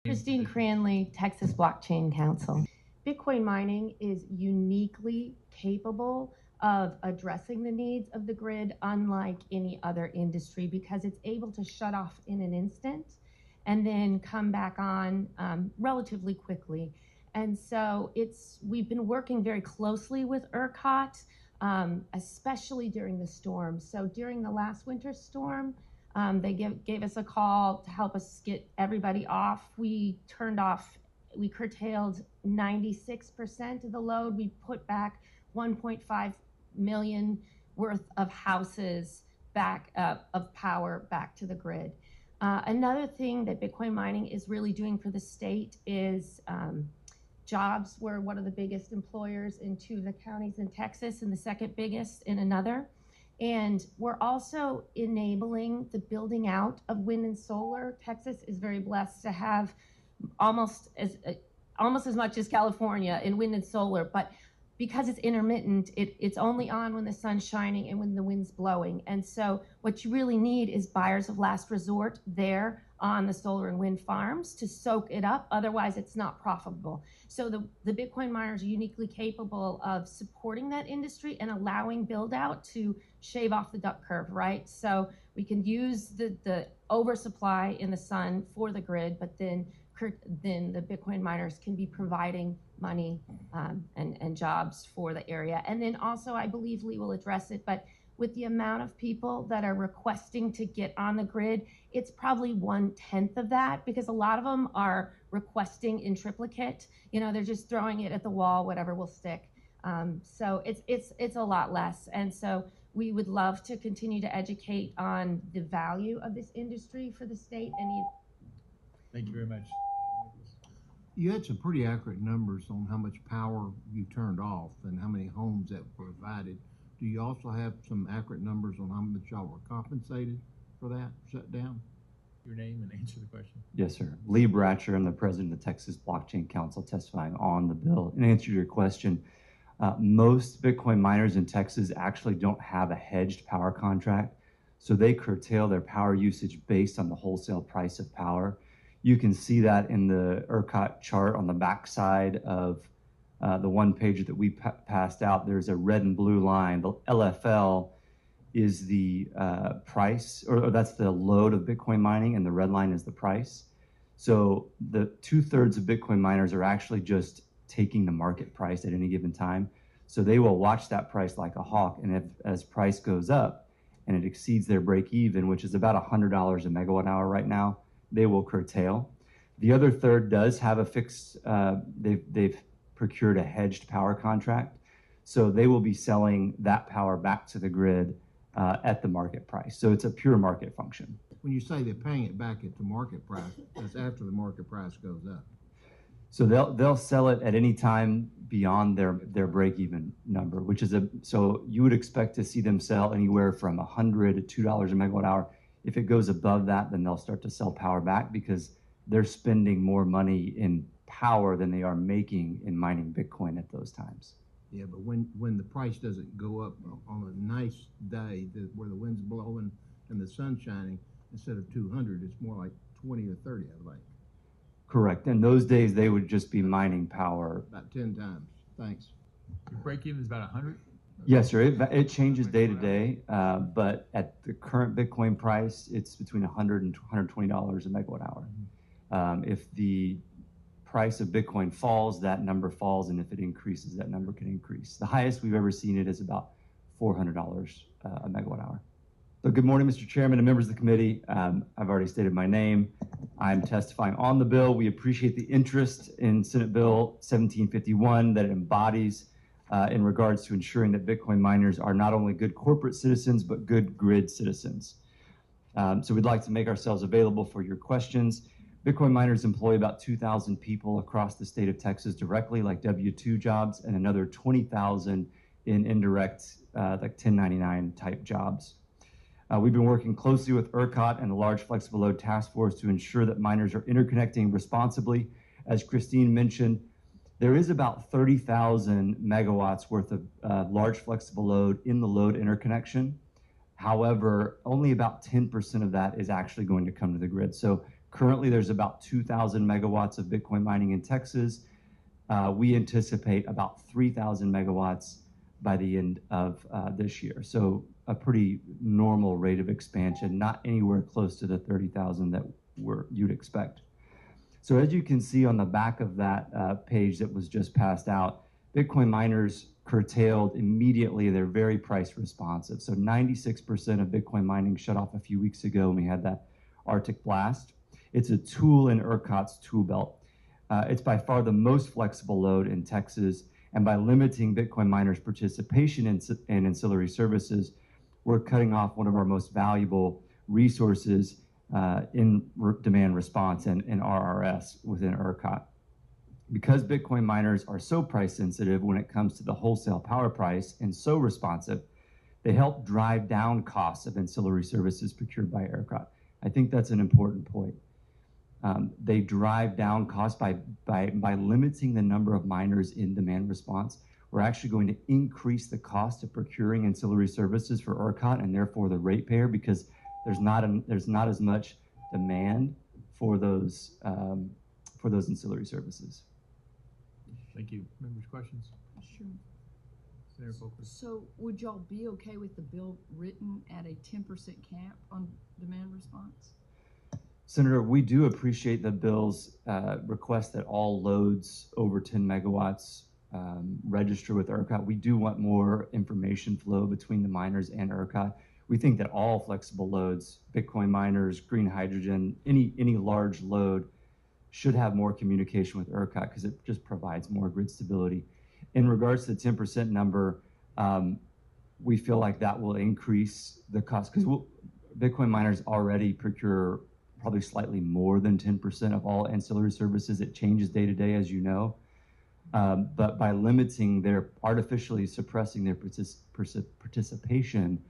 Christine Cranley, Texas Blockchain Council. Bitcoin mining is uniquely capable of addressing the needs of the grid unlike any other industry because it's able to shut off in an instant and then come back on relatively quickly. And so we've been working very closely with ERCOT, especially during the storm. So during the last winter storm, they gave us a call to help us get everybody off. We curtailed 96% of the load. We put back 1.5 million worth of houses back of power back to the grid. Another thing that Bitcoin mining is really doing for the state is jobs. We're one of the biggest employers in 2 of the counties in Texas and the second biggest in another. And we're also enabling the building out of wind and solar. Texas is very blessed to have almost as much as California in wind and solar, but because it's intermittent, it's only on when the sun's shining and when the wind's blowing. And so what you really need is buyers of last resort there on the solar and wind farms to soak it up. Otherwise, it's not profitable. So the Bitcoin miners are uniquely capable of supporting that industry and allowing build out to shave off the duck curve, right? So we can use the oversupply in the sun for the grid, but then the Bitcoin miners can be providing money and jobs for the area. And then also, I believe Lee will address it, but with the amount of people that are requesting to get on the grid, it's probably 1/10 of that because a lot of them are requesting in triplicate. You know, they're just throwing it at the wall, whatever will stick. So it's a lot less. And so we would love to continue to educate on the value of this industry for the state. Thank you very much. You had some pretty accurate numbers on how much power you turned off and how many homes that were provided. Do you also have some accurate numbers on how much y'all were compensated for that shutdown? Your name and answer the question. Yes, sir. Lee Bratcher, I'm the president of the Texas Blockchain Council testifying on the bill. In answer to your question, most Bitcoin miners in Texas actually don't have a hedged power contract, so they curtail their power usage based on the wholesale price of power. You can see that in the ERCOT chart on the back side of the one page that we passed out. There's a red and blue line. The LFL is the price, or that's the load of Bitcoin mining, and the red line is the price. So the 2/3 of Bitcoin miners are actually just taking the market price at any given time. So they will watch that price like a hawk, and as price goes up and it exceeds their break even, which is about $100 a megawatt hour right now, they will curtail. The other third does have a fixed, they've procured a hedged power contract. So they will be selling that power back to the grid at the market price. So it's a pure market function. When you say they're paying it back at the market price, that's after the market price goes up. So they'll sell it at any time beyond their break-even number, which is so you would expect to see them sell anywhere from $100 to $2 a megawatt hour. If it goes above that, then they'll start to sell power back because they're spending more money in power than they are making in mining Bitcoin at those times. Yeah, but when the price doesn't go up on a nice day where the wind's blowing and the sun's shining, instead of 200, it's more like 20 or 30, I think. Correct. In those days, they would just be mining power. About 10 times. Thanks. Your break even is about 100? Yes, sir. It changes day to day, but at the current Bitcoin price, it's between $100 and $120 a megawatt hour. If the price of Bitcoin falls, that number falls, and if it increases, that number can increase. The highest we've ever seen it is about $400 a megawatt hour. So good morning, Mr. Chairman and members of the committee. I've already stated my name. I'm testifying on the bill. We appreciate the interest in Senate Bill 1751 that it embodies in regards to ensuring that Bitcoin miners are not only good corporate citizens, but good grid citizens. So we'd like to make ourselves available for your questions. Bitcoin miners employ about 2,000 people across the state of Texas directly, like W-2 jobs, and another 20,000 in indirect, like 1099 type jobs. We've been working closely with ERCOT and the Large Flexible Load Task Force to ensure that miners are interconnecting responsibly. As Christine mentioned, there is about 30,000 megawatts worth of large flexible load in the load interconnection. However, only about 10% of that is actually going to come to the grid. So Currently, there's about 2,000 megawatts of Bitcoin mining in Texas. We anticipate about 3,000 megawatts by the end of this year. So a pretty normal rate of expansion, not anywhere close to the 30,000 that you'd expect. So as you can see on the back of that page that was just passed out, Bitcoin miners curtailed immediately. They're very price responsive. So 96% of Bitcoin mining shut off a few weeks ago when we had that Arctic blast. It's a tool in ERCOT's tool belt. It's by far the most flexible load in Texas, and by limiting Bitcoin miners' participation in ancillary services, we're cutting off one of our most valuable resources in demand response and RRS within ERCOT. Because Bitcoin miners are so price sensitive when it comes to the wholesale power price and so responsive, they help drive down costs of ancillary services procured by ERCOT. I think that's an important point. They drive down costs by limiting the number of miners in demand response. We're actually going to increase the cost of procuring ancillary services for ERCOT and therefore the ratepayer, because there's not as much demand for those ancillary services. Thank you. Members, questions? Sure. Senator Folker. So would y'all be okay with the bill written at a 10% cap on demand response? Senator, we do appreciate the bill's request that all loads over 10 megawatts register with ERCOT. We do want more information flow between the miners and ERCOT. We think that all flexible loads, Bitcoin miners, green hydrogen, any large load should have more communication with ERCOT because it just provides more grid stability. In regards to the 10% number, we feel like that will increase the cost because Bitcoin miners already procure probably slightly more than 10% of all ancillary services. It changes day to day, as you know. But by artificially suppressing their participation,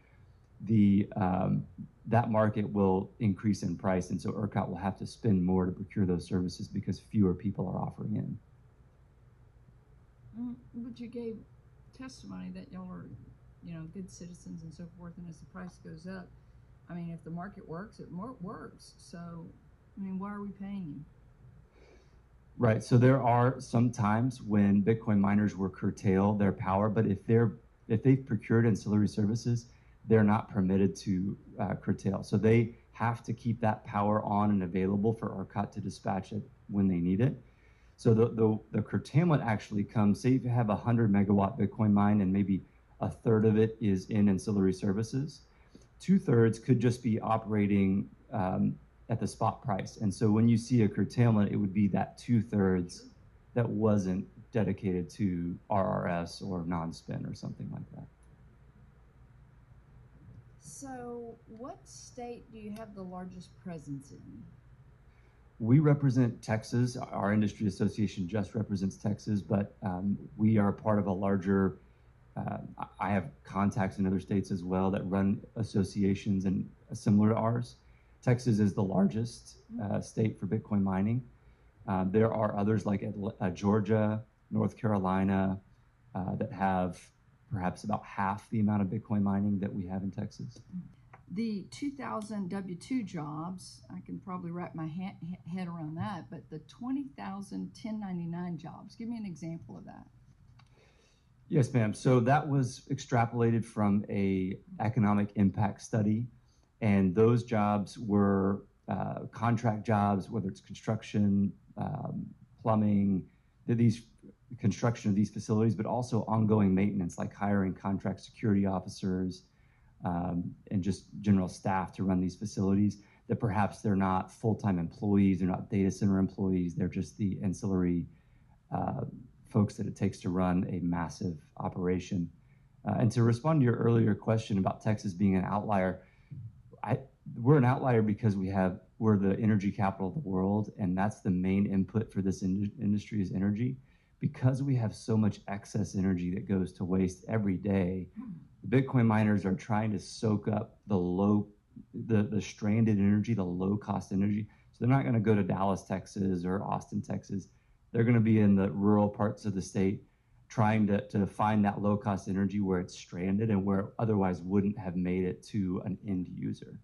that market will increase in price, and so ERCOT will have to spend more to procure those services because fewer people are offering in. But you gave testimony that y'all are, good citizens and so forth, and as the price goes up, I mean, if the market works, it works. So, why are we paying you? Right. So there are some times when Bitcoin miners will curtail their power, but if they've procured ancillary services, they're not permitted to curtail. So they have to keep that power on and available for ERCOT to dispatch it when they need it. So the curtailment actually comes, say if you have a 100 megawatt Bitcoin mine and maybe a third of it is in ancillary services, 2/3 could just be operating at the spot price. And so when you see a curtailment, it would be that 2/3 that wasn't dedicated to RRS or non-spin or something like that. So what state do you have the largest presence in? We represent Texas. Our industry association just represents Texas, but we are part of a larger, I have contacts in other states as well that run associations and similar to ours. Texas is the largest state for Bitcoin mining. There are others like Georgia, North Carolina, that have perhaps about half the amount of Bitcoin mining that we have in Texas. The 2,000 W-2 jobs, I can probably wrap my head around that, but the 20,000 1099 jobs, give me an example of that. Yes, ma'am. So that was extrapolated from a economic impact study, and those jobs were contract jobs, whether it's construction, plumbing, these construction of these facilities, but also ongoing maintenance, like hiring contract security officers and just general staff to run these facilities, that perhaps they're not full-time employees, they're not data center employees, they're just the ancillary folks that it takes to run a massive operation. And to respond to your earlier question about Texas being an outlier, we're an outlier because we're the energy capital of the world, and that's the main input for this industry is energy. Because we have so much excess energy that goes to waste every day, the Bitcoin miners are trying to soak up the stranded energy, the low-cost energy. So they're not going to go to Dallas, Texas, or Austin, Texas. They're going to be in the rural parts of the state trying to find that low-cost energy where it's stranded and where it otherwise wouldn't have made it to an end user.